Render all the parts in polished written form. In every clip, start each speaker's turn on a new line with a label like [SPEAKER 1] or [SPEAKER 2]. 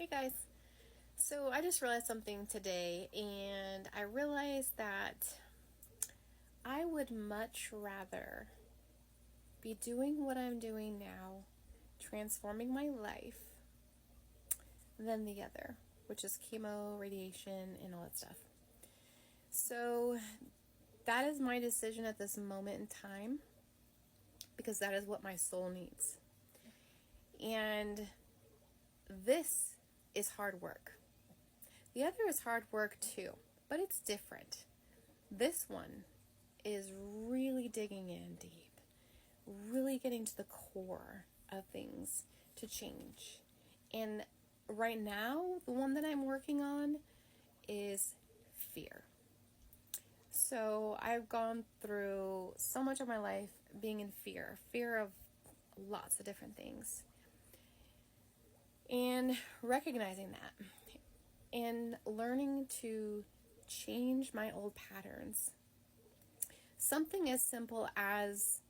[SPEAKER 1] Hey guys. So I just realized something today, and I realized that I would much rather be doing what I'm doing now, transforming my life, than the other, which is chemo, radiation, and all that stuff. So that is my decision at this moment in time, because that is what my soul needs. And this is hard work. The other is hard work too, but it's different. This one is really digging in deep, really getting to the core of things to change. And right now, the one that I'm working on is fear. So I've gone through so much of my life being in fear of lots of different things. And recognizing that and learning to change my old patterns. Something as simple as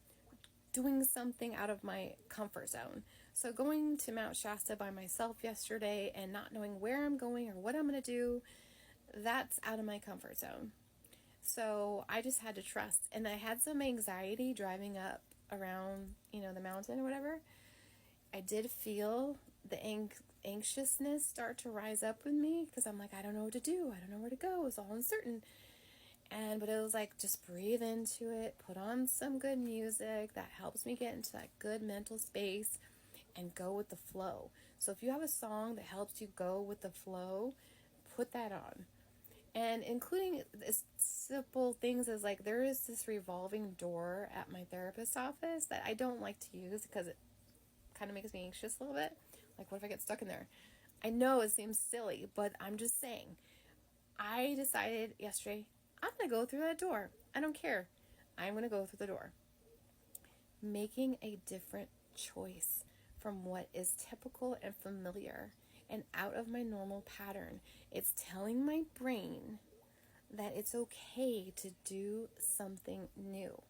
[SPEAKER 1] doing something out of my comfort zone. So going to Mount Shasta by myself yesterday and not knowing where I'm going or what I'm going to do, that's out of my comfort zone. So I just had to trust. And I had some anxiety driving up around, the mountain or whatever. I did feel the anxiousness start to rise up in me because I'm like, I don't know what to do. I don't know where to go. It's all uncertain. But it was like, just breathe into it, put on some good music that helps me get into that good mental space and go with the flow. So if you have a song that helps you go with the flow, put that on. And including simple things as like, there is this revolving door at my therapist's office that I don't like to use because it kind of makes me anxious a little bit. Like, what if I get stuck in there? I know it seems silly, but I'm just saying. I decided yesterday, I'm going to go through that door. I don't care. I'm going to go through the door. Making a different choice from what is typical and familiar and out of my normal pattern. It's telling my brain that it's okay to do something new.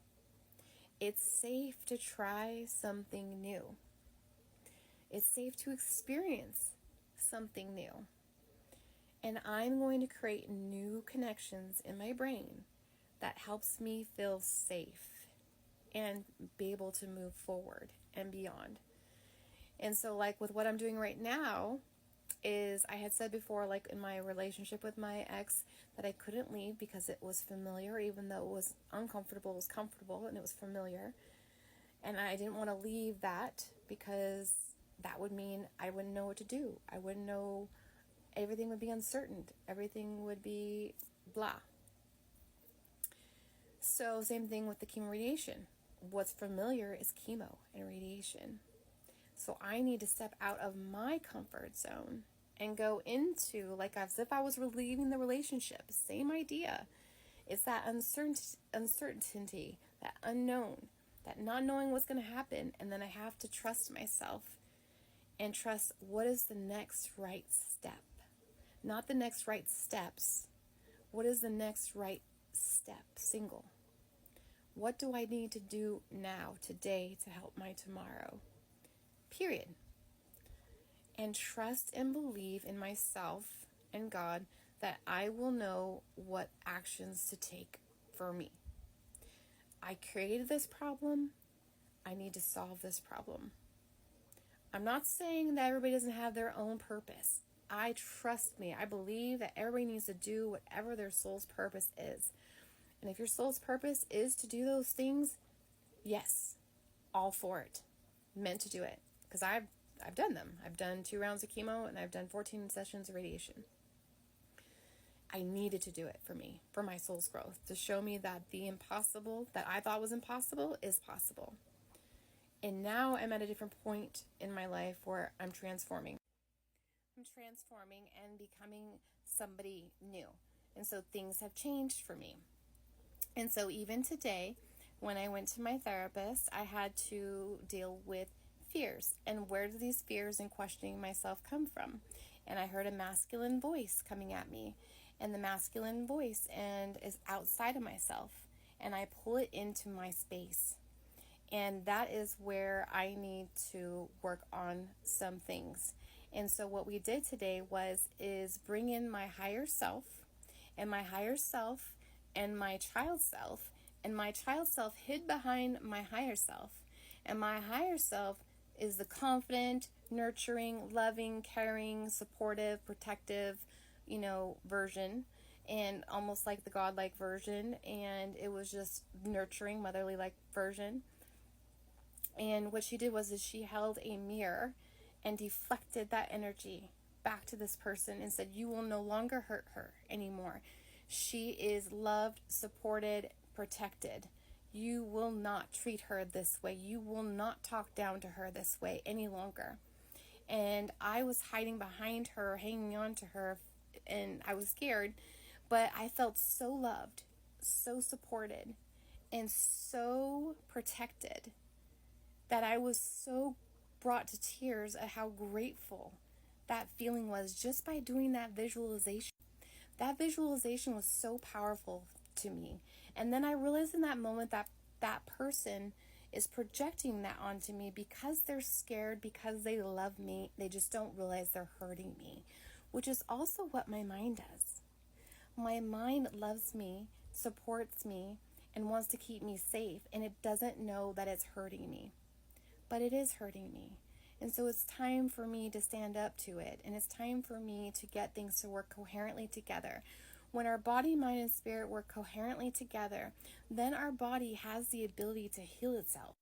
[SPEAKER 1] It's safe to try something new. It's safe to experience something new. And I'm going to create new connections in my brain that helps me feel safe and be able to move forward and beyond. And so, like, with what I'm doing right now is, I had said before, like in my relationship with my ex, that I couldn't leave because it was familiar. Even though it was uncomfortable, it was comfortable and it was familiar. And I didn't want to leave that because that would mean I wouldn't know what to do. I wouldn't know. Everything would be uncertain. Everything would be blah. So same thing with the chemo radiation. What's familiar is chemo and radiation. So I need to step out of my comfort zone and go into, like, as if I was leaving the relationship. Same idea. It's that uncertainty, that unknown, that not knowing what's going to happen. And then I have to trust myself and trust what is the next right step. Not the next right steps. What is the next right step? Single. What do I need to do now, today, to help my tomorrow? Period. And trust and believe in myself and God that I will know what actions to take for me. I created this problem. I need to solve this problem. I'm not saying that everybody doesn't have their own purpose. I believe that everybody needs to do whatever their soul's purpose is. And if your soul's purpose is to do those things, yes, all for it. Meant to do it. Because I've done them. I've done 2 rounds of chemo and I've done 14 sessions of radiation. I needed to do it for me, for my soul's growth, to show me that the impossible that I thought was impossible is possible. And now I'm at a different point in my life where I'm transforming. I'm transforming and becoming somebody new. And so things have changed for me. And so even today, when I went to my therapist, I had to deal with fears. And where do these fears and questioning myself come from? And I heard a masculine voice coming at me. And the masculine voice is outside of myself. And I pull it into my space. And that is where I need to work on some things. And so what we did today is bring in my higher self, and my higher self and my child self, and my child self hid behind my higher self. And my higher self is the confident, nurturing, loving, caring, supportive, protective, version, and almost like the godlike version. And it was just nurturing, motherly like version. And what she did was she held a mirror and deflected that energy back to this person and said, you will no longer hurt her anymore. She is loved, supported, protected. You will not treat her this way. You will not talk down to her this way any longer. And I was hiding behind her, hanging on to her, and I was scared, but I felt so loved, so supported, and so protected that I was so brought to tears at how grateful that feeling was just by doing that visualization. That visualization was so powerful to me. And then I realized in that moment that that person is projecting that onto me because they're scared, because they love me. They just don't realize they're hurting me, which is also what my mind does. My mind loves me, supports me, and wants to keep me safe, and it doesn't know that it's hurting me. But it is hurting me. And so it's time for me to stand up to it. And it's time for me to get things to work coherently together. When our body, mind, and spirit work coherently together, then our body has the ability to heal itself.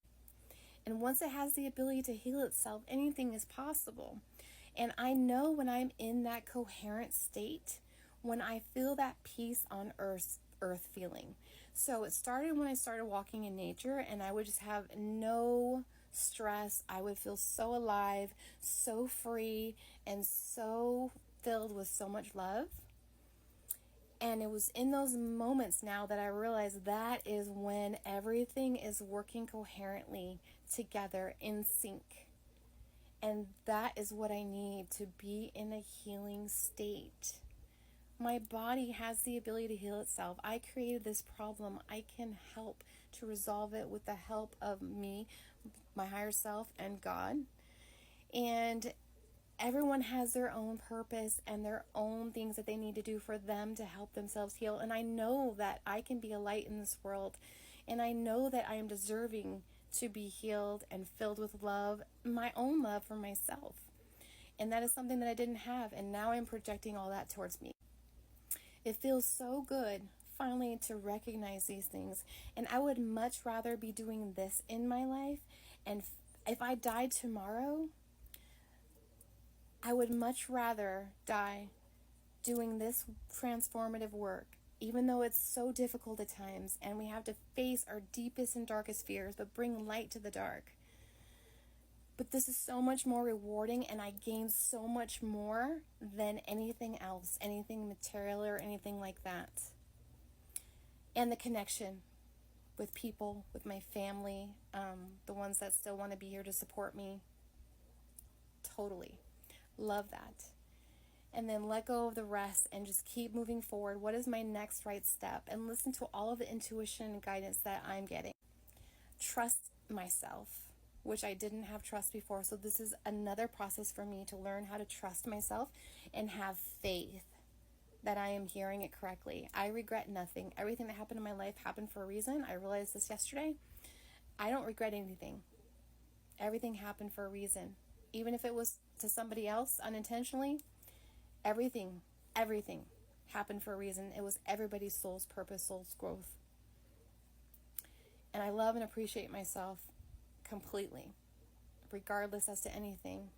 [SPEAKER 1] And once it has the ability to heal itself, anything is possible. And I know when I'm in that coherent state, when I feel that peace on earth feeling. So it started when I started walking in nature, and I would just have no stress. I would feel so alive, so free, and so filled with so much love. And it was in those moments now that I realized that is when everything is working coherently together in sync. And that is what I need to be in a healing state. My body has the ability to heal itself. I created this problem. I can help to resolve it with the help of me, my higher self, and God. And everyone has their own purpose and their own things that they need to do for them to help themselves heal. And I know that I can be a light in this world. And I know that I am deserving to be healed and filled with love, my own love for myself. And that is something that I didn't have. And now I'm projecting all that towards me. It feels so good finally to recognize these things. And I would much rather be doing this in my life. And if I died tomorrow, I would much rather die doing this transformative work, even though it's so difficult at times and we have to face our deepest and darkest fears, but bring light to the dark. But this is so much more rewarding, and I gain so much more than anything else, anything material or anything like that. And the connection with people, with my family, the ones that still want to be here to support me. Totally. Love that. And then let go of the rest and just keep moving forward. What is my next right step? And listen to all of the intuition and guidance that I'm getting. Trust myself, which I didn't have trust before. So this is another process for me to learn how to trust myself and have faith that I am hearing it correctly. I regret nothing. Everything that happened in my life happened for a reason. I realized this yesterday. I don't regret anything. Everything happened for a reason. Even if it was to somebody else unintentionally, everything happened for a reason. It was everybody's soul's purpose, soul's growth. And I love and appreciate myself completely, regardless as to anything.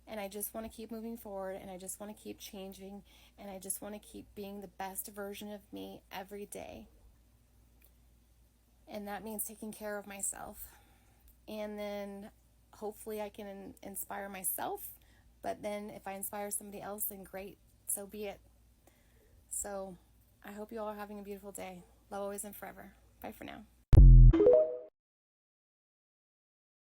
[SPEAKER 1] And I just want to keep moving forward, and I just want to keep changing, and I just want to keep being the best version of me every day. And that means taking care of myself. And then hopefully I can inspire myself, but then if I inspire somebody else, then great, so be it. So I hope you all are having a beautiful day. Love always and forever. Bye for now.